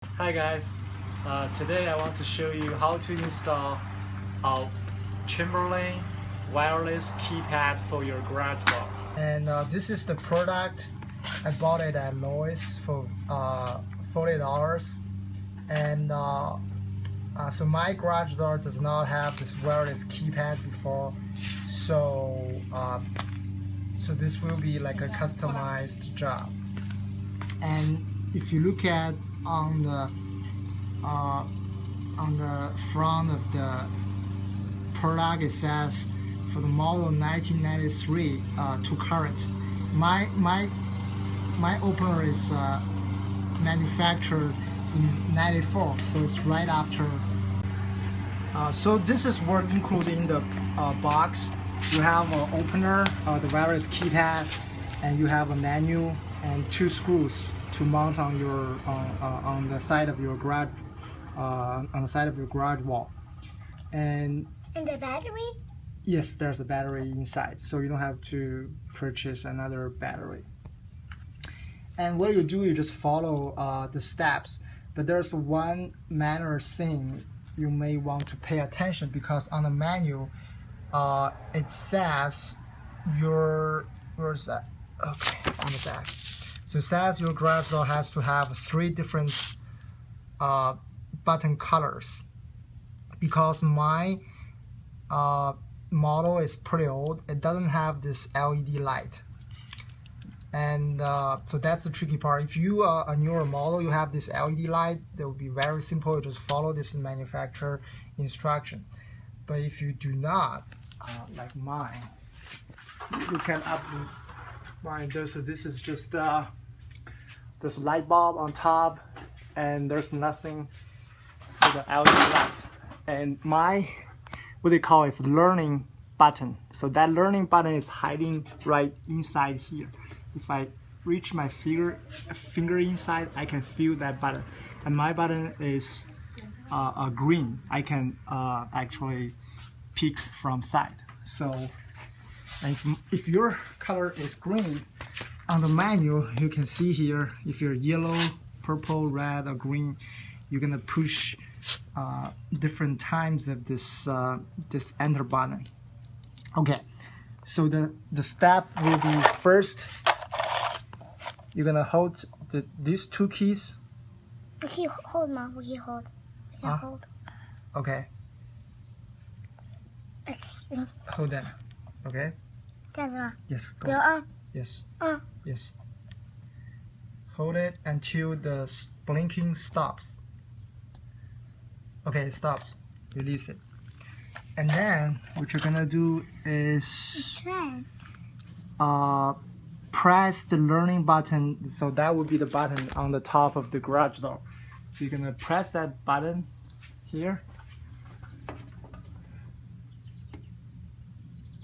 Hi guys, today I want to show you how to install a Chamberlain wireless keypad for your garage door. And this is the product. I bought it at Lowe's for $40. And so my garage door does not have this wireless keypad before, so so this will be like a customized job. And if you look at on the front of the product, it says for the model 1993 to current. My opener is manufactured in 94, so it's right after. So this is what included in the box. You have an opener, the wireless keypad, and you have a menu and 2 screws to mount on your on the side of your garage wall. And the battery? Yes, there's a battery inside, so you don't have to purchase another battery. And what you do, you just follow the steps. But there's one minor thing you may want to pay attention, because on the menu it says where's that? Okay, on the back. So it says your garage door has to have 3 different button colors, because my model is pretty old. It doesn't have this LED light, and so that's the tricky part. If you are a newer model, you have this LED light, that will be very simple. You just follow this manufacturer instruction. But if you do not, like mine, you can upload mine. This is just there's a light bulb on top, and there's nothing for the LED light. And my, what they call is learning button. So that learning button is hiding right inside here. If I reach my finger inside, I can feel that button. And my button is green. I can actually pick from side. So if your color is green, on the menu you can see here, if you're yellow, purple, red, or green, you're gonna push different times of this this enter button. Okay, so the step will be, first you're gonna hold these 2 keys. We hold, Mom. We hold. Hold. Okay. Hold that. Okay. Yes. Go. Yes. Yes. Hold it until the blinking stops. Okay, it stops. Release it. And then what you're gonna do is press the learning button. So that would be the button on the top of the garage door. So you're gonna press that button here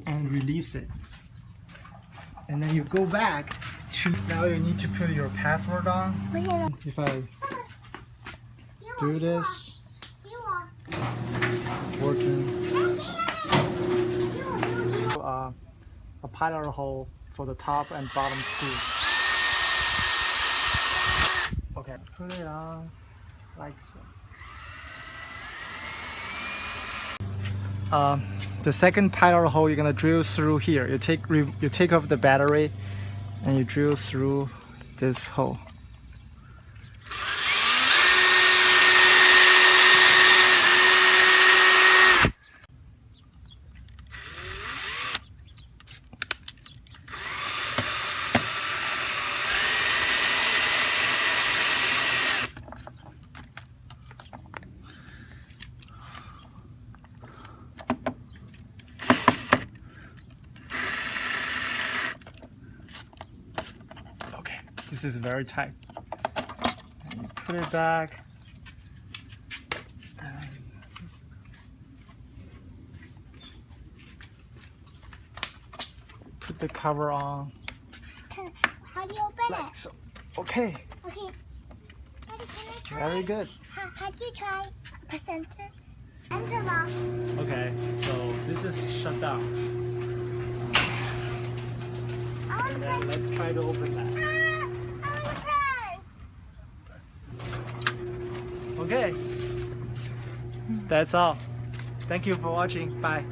and release it. And then you go back to, now you need to put your password on. If I do this, it's working. A pilot hole for the top and bottom screw. Okay, put it on like so. The second pilot hole you're gonna drill through here. You take off the battery and you drill through this hole. This is very tight. And you put it back. Put the cover on. How do you open like it? So. Okay. Okay. Can I try? Very good. How do you try? Press enter. Enter, Mom. Okay, so this is shut down. And then let's try to open that. I want to press. Okay. That's all. Thank you for watching. Bye.